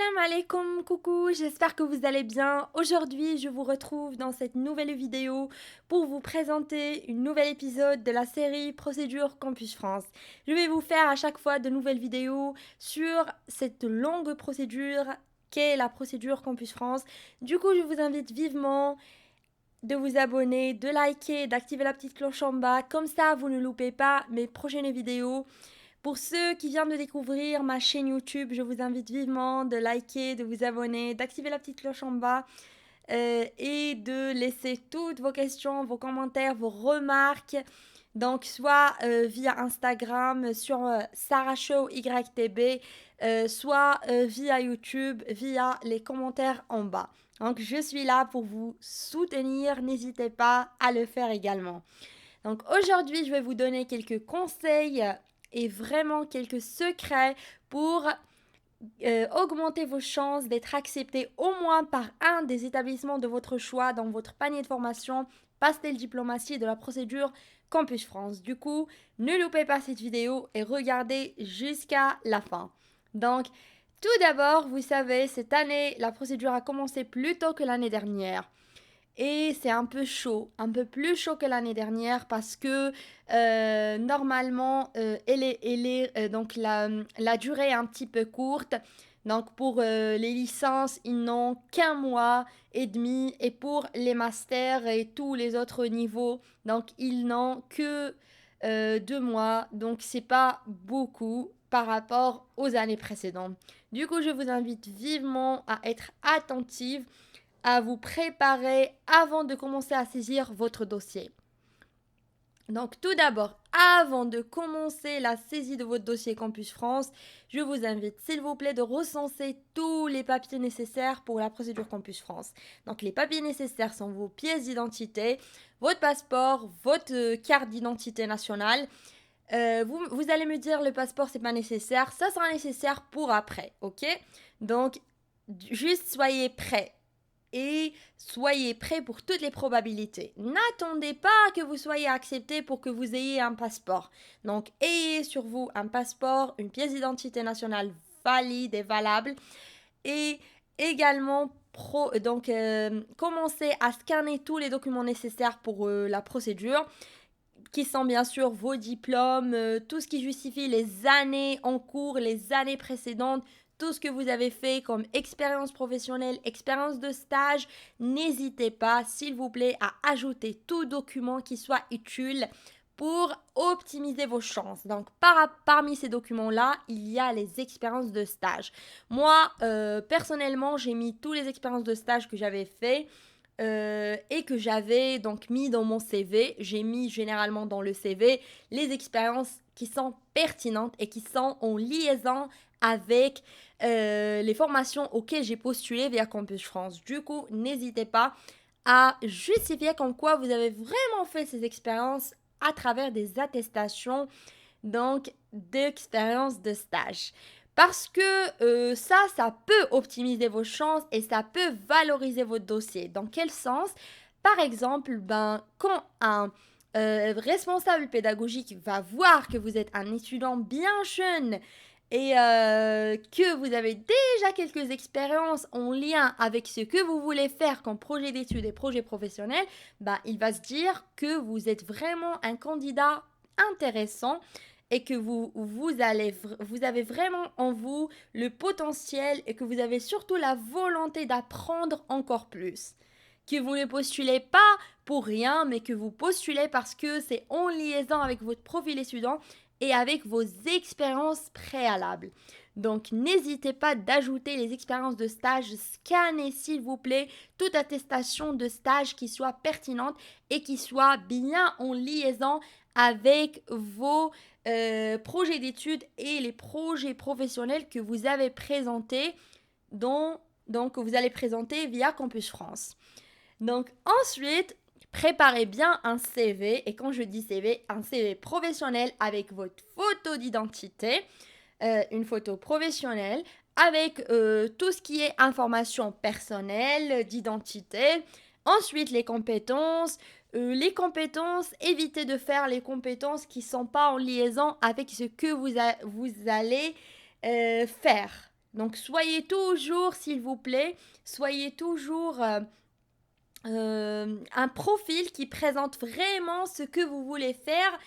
Salam alaikum, coucou, j'espère que vous allez bien. Aujourd'hui, je vous retrouve dans cette nouvelle vidéo pour vous présenter une nouvelle épisode de la série Procédure Campus France. Je vais vous faire à chaque fois de nouvelles vidéos sur cette longue procédure qu'est la procédure Campus France. Du coup, je vous invite vivement de vous abonner, de liker, d'activer la petite cloche en bas. Comme ça, vous ne loupez pas mes prochaines vidéos. Pour ceux qui viennent de découvrir ma chaîne YouTube, je vous invite vivement de liker, de vous abonner, d'activer la petite cloche en bas et de laisser toutes vos questions, vos commentaires, vos remarques. Donc, soit via Instagram sur Sarah Show YTB, soit via YouTube, via les commentaires en bas. Donc, je suis là pour vous soutenir. N'hésitez pas à le faire également. Donc, aujourd'hui, je vais vous donner quelques conseils et vraiment quelques secrets pour augmenter vos chances d'être accepté au moins par un des établissements de votre choix dans votre panier de formation Pastel Diplomatie de la procédure Campus France. Du coup, ne loupez pas cette vidéo et regardez jusqu'à la fin. Donc, tout d'abord, vous savez, cette année, la procédure a commencé plus tôt que l'année dernière. Et c'est un peu chaud, un peu plus chaud que l'année dernière parce que normalement, donc la durée est un petit peu courte. Donc pour les licences, ils n'ont qu'un mois et demi. Et pour les masters et tous les autres niveaux, donc ils n'ont que 2 mois. Donc c'est pas beaucoup par rapport aux années précédentes. Du coup, je vous invite vivement à être attentive, à vous préparer avant de commencer à saisir votre dossier. Donc tout d'abord, avant de commencer la saisie de votre dossier Campus France, je vous invite s'il vous plaît de recenser tous les papiers nécessaires pour la procédure Campus France. Donc les papiers nécessaires sont vos pièces d'identité, votre passeport, votre carte d'identité nationale. Vous allez me dire le passeport c'est pas nécessaire, ça sera nécessaire pour après, ok? Donc juste soyez prêts et soyez prêts pour toutes les probabilités. N'attendez pas que vous soyez accepté pour que vous ayez un passeport. Donc, ayez sur vous un passeport, une pièce d'identité nationale valide et valable. Et également, commencez à scanner tous les documents nécessaires pour la procédure, qui sont bien sûr vos diplômes, tout ce qui justifie les années en cours, les années précédentes, tout ce que vous avez fait comme expérience professionnelle, expérience de stage. N'hésitez pas, s'il vous plaît, à ajouter tout document qui soit utile pour optimiser vos chances. Donc, parmi ces documents-là, il y a les expériences de stage. Moi, personnellement, j'ai mis toutes les expériences de stage que j'avais fait et que j'avais donc mis dans mon CV. J'ai mis généralement dans le CV les expériences qui sont pertinentes et qui sont en liaison avec les formations auxquelles j'ai postulé via Campus France. Du coup, n'hésitez pas à justifier comme quoi vous avez vraiment fait ces expériences à travers des attestations donc d'expérience de stage. Parce que ça peut optimiser vos chances et ça peut valoriser votre dossier. Dans quel sens? Par exemple, quand un responsable pédagogique va voir que vous êtes un étudiant bien jeune et que vous avez déjà quelques expériences en lien avec ce que vous voulez faire comme projet d'études et projet professionnel, il va se dire que vous êtes vraiment un candidat intéressant et que vous avez vraiment en vous le potentiel et que vous avez surtout la volonté d'apprendre encore plus. Que vous ne postulez pas pour rien, mais que vous postulez parce que c'est en liaison avec votre profil étudiant et avec vos expériences préalables. Donc n'hésitez pas d'ajouter les expériences de stage, scannez s'il vous plaît toute attestation de stage qui soit pertinente et qui soit bien en liaison avec vos projets d'études et les projets professionnels que vous avez présentés donc vous allez présenter via Campus France. Donc ensuite, préparez bien un CV, et quand je dis CV, un CV professionnel avec votre photo d'identité, une photo professionnelle avec tout ce qui est information personnelle, d'identité. Ensuite, les compétences. Évitez de faire les compétences qui ne sont pas en liaison avec ce que vous allez faire. Donc, soyez toujours, s'il vous plaît, soyez toujours un profil qui présente vraiment ce que vous voulez faire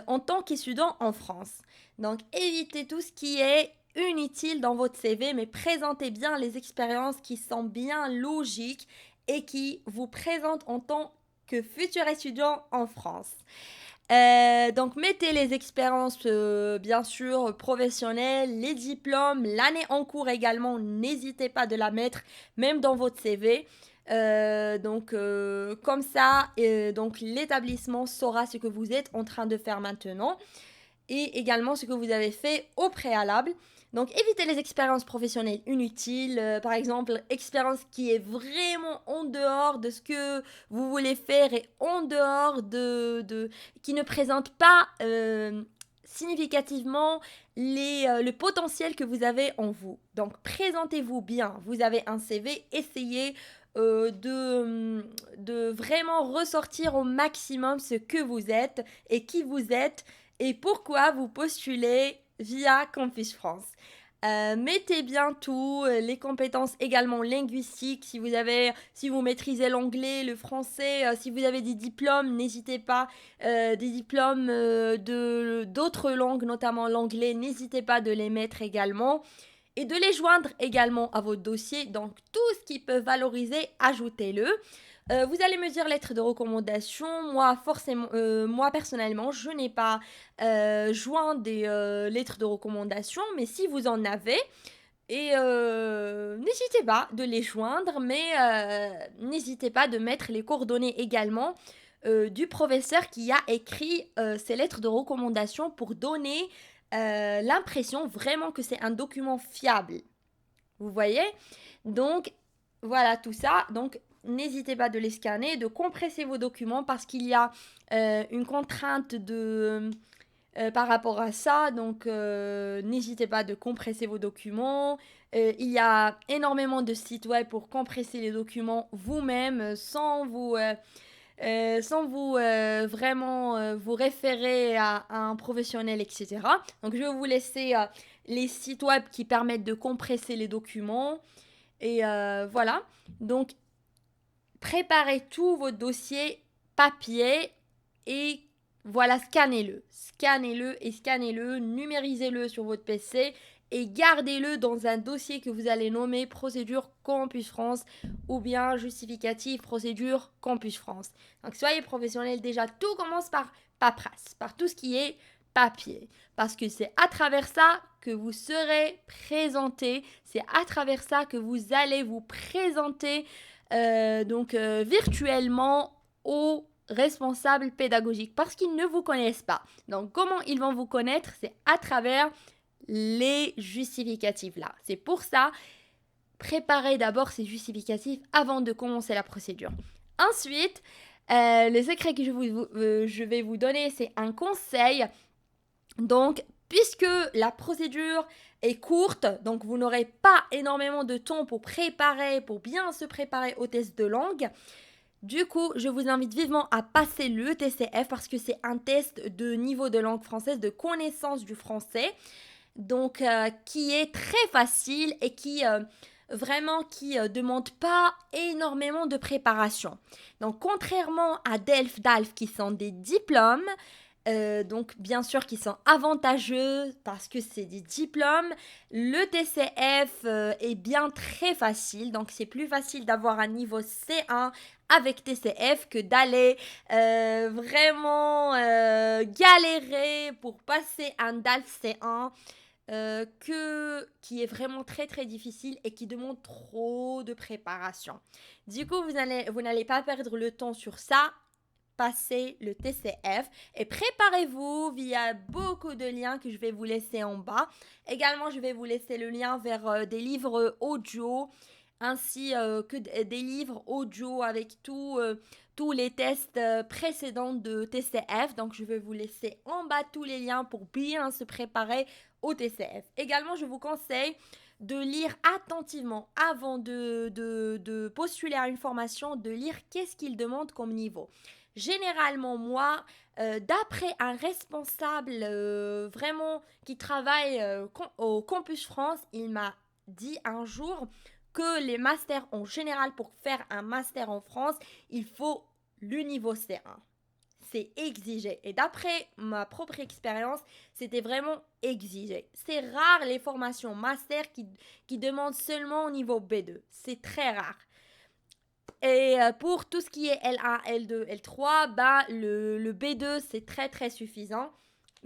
en tant qu'étudiant en France. Donc, évitez tout ce qui est inutile dans votre CV, mais présentez bien les expériences qui sont bien logiques et qui vous présentent en tant que futur étudiant en France. Donc, mettez les expériences, bien sûr, professionnelles, les diplômes, l'année en cours également. N'hésitez pas de la mettre, même dans votre CV. Comme ça, donc l'établissement saura ce que vous êtes en train de faire maintenant et également ce que vous avez fait au préalable. Donc, évitez les expériences professionnelles inutiles. Par exemple, expérience qui est vraiment en dehors de ce que vous voulez faire et en dehors qui ne présente pas significativement le potentiel que vous avez en vous. Donc, présentez-vous bien. Vous avez un CV, essayez de vraiment ressortir au maximum ce que vous êtes et qui vous êtes et pourquoi vous postulez via Campus France. Mettez bien tout, les compétences également linguistiques, si vous maîtrisez l'anglais, le français, si vous avez des diplômes, n'hésitez pas, des diplômes d'autres langues, notamment l'anglais, n'hésitez pas de les mettre également et de les joindre également à votre dossier. Donc tout ce qui peut valoriser, ajoutez-le. Vous allez me dire lettre de recommandation. Moi personnellement, je n'ai pas joint des lettres de recommandation, mais si vous en avez, n'hésitez pas de les joindre, mais n'hésitez pas de mettre les coordonnées également du professeur qui a écrit ces lettres de recommandation pour donner l'impression vraiment que c'est un document fiable. Vous voyez? Donc, voilà tout ça. Donc, n'hésitez pas de les scanner, de compresser vos documents parce qu'il y a une contrainte par rapport à ça. Donc, n'hésitez pas de compresser vos documents. Il y a énormément de sites web pour compresser les documents vous-même sans vous vraiment vous référer à un professionnel, etc. Donc, je vais vous laisser les sites web qui permettent de compresser les documents. Et voilà. Donc, préparez tout votre dossier papier et voilà, scannez-le. Scannez-le, numérisez-le sur votre PC et gardez-le dans un dossier que vous allez nommer procédure Campus France ou bien justificatif procédure Campus France. Donc, soyez professionnels. Déjà, tout commence par paperasse, par tout ce qui est papier. Parce que c'est à travers ça que vous serez présenté. C'est à travers ça que vous allez vous présenter virtuellement aux responsables pédagogiques parce qu'ils ne vous connaissent pas. Donc, comment ils vont vous connaître? C'est à travers les justificatifs là. C'est pour ça, préparez d'abord ces justificatifs avant de commencer la procédure. Ensuite, le secret que je vais vous donner, c'est un conseil. Donc, puisque la procédure est courte, donc vous n'aurez pas énormément de temps pour bien se préparer au test de langue. Du coup, je vous invite vivement à passer le TCF parce que c'est un test de niveau de langue française, de connaissance du français, donc qui est très facile et qui demande pas énormément de préparation. Donc, contrairement à DELF qui sont des diplômes, donc bien sûr qui sont avantageux parce que c'est des diplômes. Le TCF est bien très facile, donc c'est plus facile d'avoir un niveau C1 avec TCF que d'aller vraiment galérer pour passer un DALF C1 qui est vraiment très très difficile et qui demande trop de préparation. Du coup, vous n'allez pas perdre le temps sur ça. Passez le TCF et préparez-vous via beaucoup de liens que je vais vous laisser en bas. Également, je vais vous laisser le lien vers des livres audio ainsi que des livres audio avec tous les tests précédents de TCF. Donc, je vais vous laisser en bas tous les liens pour bien se préparer au TCF. Également, je vous conseille de lire attentivement avant de postuler à une formation, de lire qu'est-ce qu'il demande comme niveau. Généralement, moi, d'après un responsable vraiment qui travaille au Campus France, il m'a dit un jour que les masters en général, pour faire un master en France, il faut le niveau C1. C'est exigé. Et d'après ma propre expérience, c'était vraiment exigé. C'est rare les formations master qui demandent seulement au niveau B2. C'est très rare. Et pour tout ce qui est L1, L2, L3, bah, le B2, c'est très très suffisant.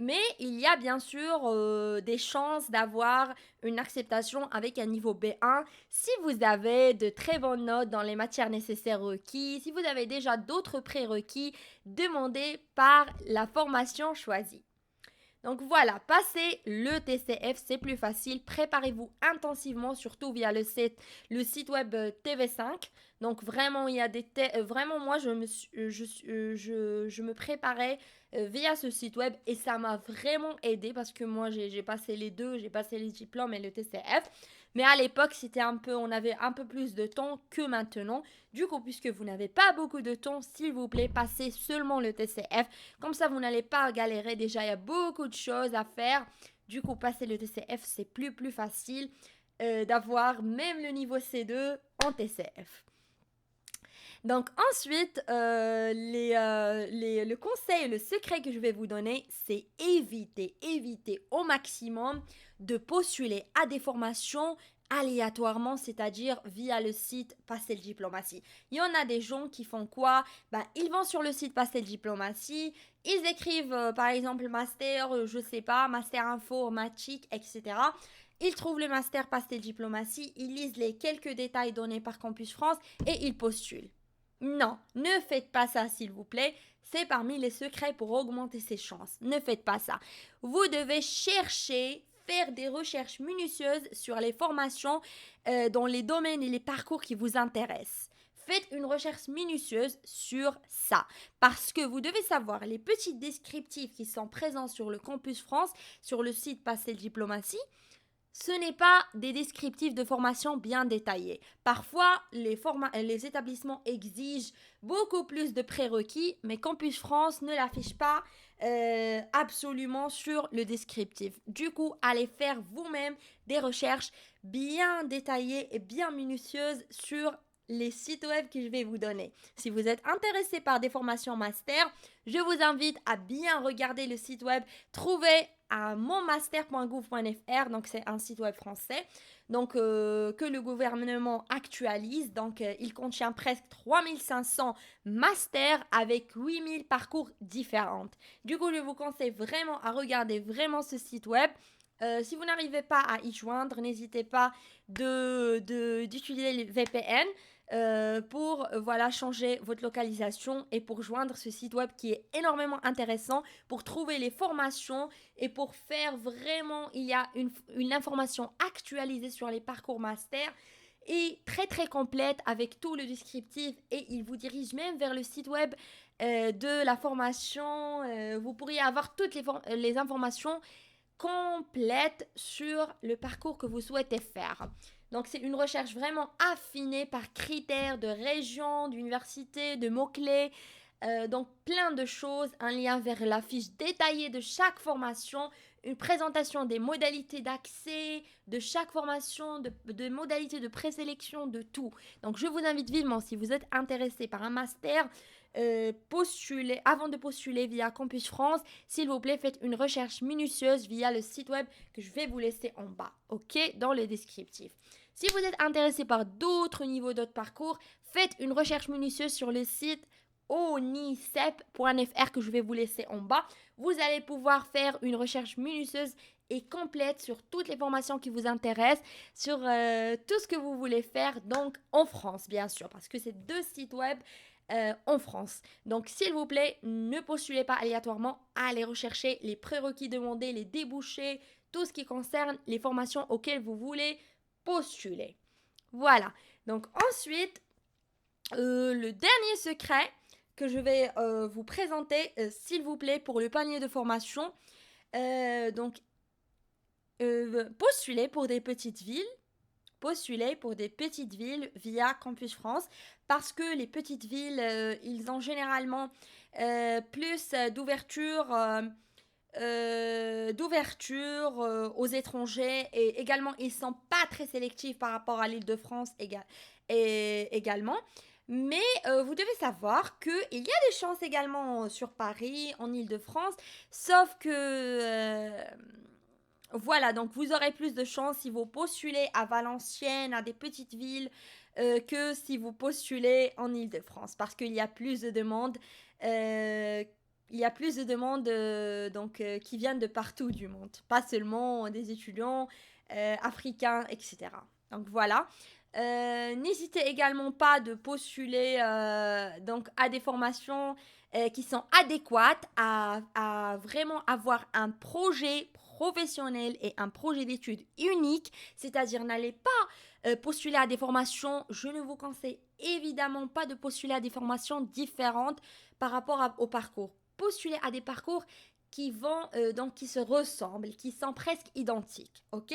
Mais il y a bien sûr des chances d'avoir une acceptation avec un niveau B1 si vous avez de très bonnes notes dans les matières nécessaires requises, si vous avez déjà d'autres prérequis demandés par la formation choisie. Donc voilà, passez le TCF, c'est plus facile. Préparez-vous intensivement, surtout via le site web TV5. Donc vraiment, il y a vraiment moi, je me préparais via ce site web et ça m'a vraiment aidé parce que moi, j'ai passé les deux, j'ai passé les diplômes et le TCF. Mais à l'époque, on avait un peu plus de temps que maintenant. Du coup, puisque vous n'avez pas beaucoup de temps, s'il vous plaît, passez seulement le TCF. Comme ça, vous n'allez pas galérer. Déjà, il y a beaucoup de choses à faire. Du coup, passer le TCF, c'est plus facile d'avoir même le niveau C2 en TCF. Donc ensuite, le conseil, le secret que je vais vous donner, c'est éviter au maximum de postuler à des formations aléatoirement, c'est-à-dire via le site Pastel Diplomatie. Il y en a des gens qui font quoi? Ils vont sur le site Pastel Diplomatie, ils écrivent par exemple master, je sais pas, master informatique, etc. Ils trouvent le master Pastel Diplomatie, ils lisent les quelques détails donnés par Campus France et ils postulent. Non, ne faites pas ça s'il vous plaît. C'est parmi les secrets pour augmenter ses chances. Ne faites pas ça. Vous devez chercher, faire des recherches minutieuses sur les formations dans les domaines et les parcours qui vous intéressent. Faites une recherche minutieuse sur ça. Parce que vous devez savoir les petits descriptifs qui sont présents sur le Campus France, sur le site Pastel Diplomatie. Ce n'est pas des descriptifs de formation bien détaillés. Parfois, les établissements exigent beaucoup plus de prérequis, mais Campus France ne l'affiche pas absolument sur le descriptif. Du coup, allez faire vous-même des recherches bien détaillées et bien minutieuses sur les sites web que je vais vous donner. Si vous êtes intéressé par des formations master, je vous invite à bien regarder le site web, trouver à monmaster.gouv.fr, donc c'est un site web français, donc que le gouvernement actualise. Donc il contient presque 3500 masters avec 8000 parcours différents. Du coup, je vous conseille vraiment à regarder vraiment ce site web. Si vous n'arrivez pas à y joindre, n'hésitez pas d'utiliser les VPN pour changer votre localisation et pour joindre ce site web qui est énormément intéressant pour trouver les formations et pour faire vraiment, il y a une information actualisée sur les parcours master et très très complète avec tout le descriptif et il vous dirige même vers le site web de la formation. Vous pourriez avoir toutes les informations complètes sur le parcours que vous souhaitez faire. Donc c'est une recherche vraiment affinée par critères de région, d'université, de mots-clés. Donc plein de choses, un lien vers la fiche détaillée de chaque formation, une présentation des modalités d'accès de chaque formation, de modalités de présélection, de tout. Donc je vous invite vivement, si vous êtes intéressé par un master, avant de postuler via Campus France, s'il vous plaît, faites une recherche minutieuse via le site web que je vais vous laisser en bas, ok, dans le descriptif. Si vous êtes intéressé par d'autres niveaux d'autres parcours, faites une recherche minutieuse sur le site onicep.fr que je vais vous laisser en bas. Vous allez pouvoir faire une recherche minutieuse et complète sur toutes les formations qui vous intéressent, sur tout ce que vous voulez faire, donc en France bien sûr, parce que c'est 2 sites web en France. Donc s'il vous plaît, ne postulez pas aléatoirement, allez rechercher les prérequis demandés, les débouchés, tout ce qui concerne les formations auxquelles vous voulez postuler. Voilà. Donc ensuite, le dernier secret que je vais vous présenter, s'il vous plaît, pour le panier de formation. Postulez pour des petites villes. Postulez pour des petites villes via Campus France parce que les petites villes, ils ont généralement plus d'ouverture d'ouverture aux étrangers, et également ils sont pas très sélectifs par rapport à l'Île-de-France et également. Mais vous devez savoir qu'il y a des chances également sur Paris, en Île-de-France, sauf que voilà, donc vous aurez plus de chances si vous postulez à Valenciennes, à des petites villes, que si vous postulez en Île-de-France, parce qu'il y a plus de demandes. euh, il y a plus de demandes qui viennent de partout du monde, pas seulement des étudiants africains, etc. Donc voilà. N'hésitez également pas de postuler à des formations qui sont adéquates à vraiment avoir un projet professionnel et un projet d'études unique, c'est-à-dire n'allez pas postuler à des formations, je ne vous conseille évidemment pas de postuler à des formations différentes par rapport au parcours. Postulez à des parcours qui se ressemblent, qui sont presque identiques, ok?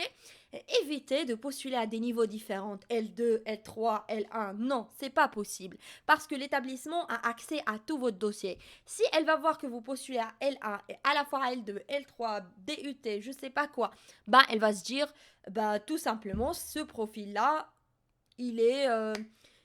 Évitez de postuler à des niveaux différents, L2, L3, L1, non, c'est pas possible, parce que l'établissement a accès à tout votre dossier. Si elle va voir que vous postulez à L1 et à la fois à L2, L3, DUT, je sais pas quoi, bah elle va se dire, bah tout simplement, ce profil-là, il est, euh,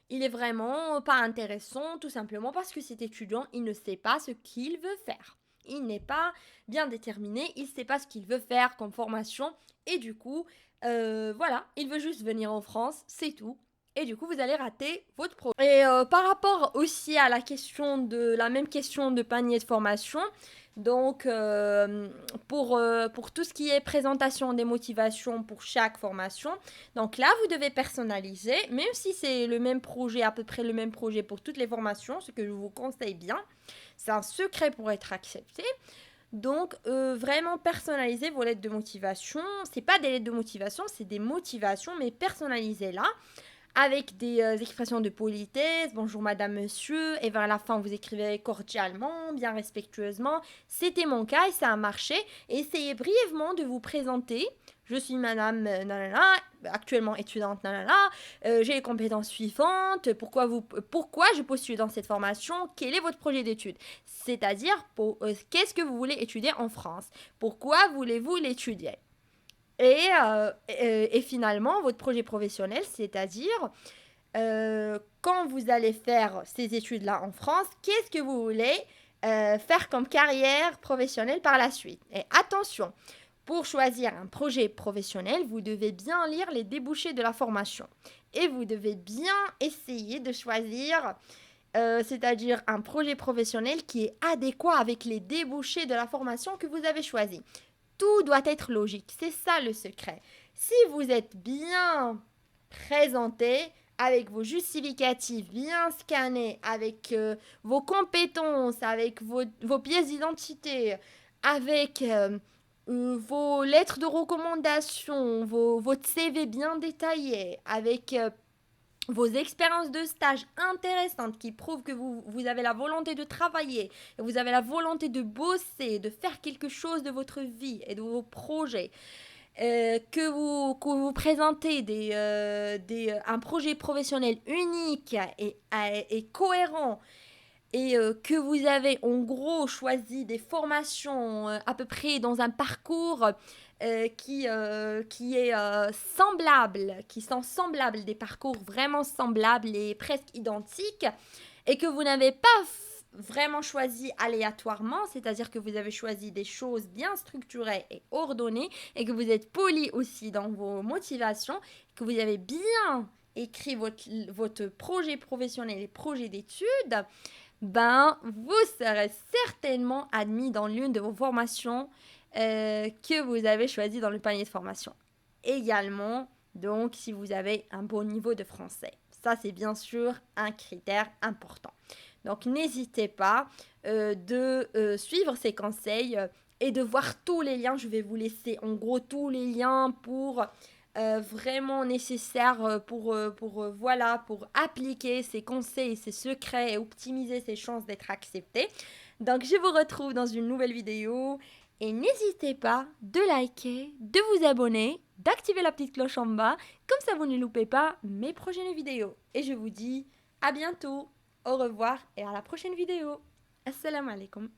il est vraiment pas intéressant, tout simplement parce que cet étudiant, il ne sait pas ce qu'il veut faire. Il n'est pas bien déterminé, il ne sait pas ce qu'il veut faire comme formation, et du coup, voilà, il veut juste venir en France, c'est tout. Et du coup, vous allez rater votre projet. Et par rapport aussi à la même question de panier de formation, donc pour tout ce qui est présentation des motivations pour chaque formation, donc là, vous devez personnaliser, même si c'est le même projet, à peu près le même projet pour toutes les formations, ce que je vous conseille bien. C'est un secret pour être accepté. Donc, vraiment personnalisez vos lettres de motivation. C'est pas des lettres de motivation, c'est des motivations, mais personnalisez-la avec des expressions de politesse, bonjour madame, monsieur, et vers la fin vous écrivez cordialement, bien respectueusement. C'était mon cas et ça a marché. Essayez brièvement de vous présenter. Je suis madame nanana, actuellement étudiante nanana, j'ai les compétences suivantes, pourquoi je postule dans cette formation, quel est votre projet d'études? C'est-à-dire, qu'est-ce que vous voulez étudier en France? Pourquoi voulez-vous l'étudier? Et finalement, votre projet professionnel, c'est-à-dire quand vous allez faire ces études-là en France, qu'est-ce que vous voulez faire comme carrière professionnelle par la suite? Et attention, pour choisir un projet professionnel, vous devez bien lire les débouchés de la formation. Et vous devez bien essayer de choisir, c'est-à-dire un projet professionnel qui est adéquat avec les débouchés de la formation que vous avez choisie. Tout doit être logique, c'est ça le secret. Si vous êtes bien présenté, avec vos justificatifs bien scannés, avec vos compétences, avec vos pièces d'identité, avec vos lettres de recommandation, votre CV bien détaillé, avec vos expériences de stage intéressantes qui prouvent que vous avez la volonté de travailler, et vous avez la volonté de bosser, de faire quelque chose de votre vie et de vos projets, que vous présentez un projet professionnel unique et cohérent, et que vous avez en gros choisi des formations à peu près dans un parcours qui est semblable, qui sont semblables, des parcours vraiment semblables et presque identiques, et que vous n'avez pas vraiment choisi aléatoirement, c'est-à-dire que vous avez choisi des choses bien structurées et ordonnées, et que vous êtes poli aussi dans vos motivations, que vous avez bien écrit votre projet professionnel et projet d'études, ben, vous serez certainement admis dans l'une de vos formations que vous avez choisi dans le panier de formation. Également, donc, si vous avez un bon niveau de français. Ça, c'est bien sûr un critère important. Donc, n'hésitez pas de suivre ces conseils et de voir tous les liens. Je vais vous laisser en gros tous les liens pour vraiment nécessaires pour appliquer ces conseils, ces secrets et optimiser ses chances d'être accepté. Donc, je vous retrouve dans une nouvelle vidéo. Et n'hésitez pas de liker, de vous abonner, d'activer la petite cloche en bas, comme ça vous ne loupez pas mes prochaines vidéos. Et je vous dis à bientôt, au revoir et à la prochaine vidéo. Assalamu alaikum.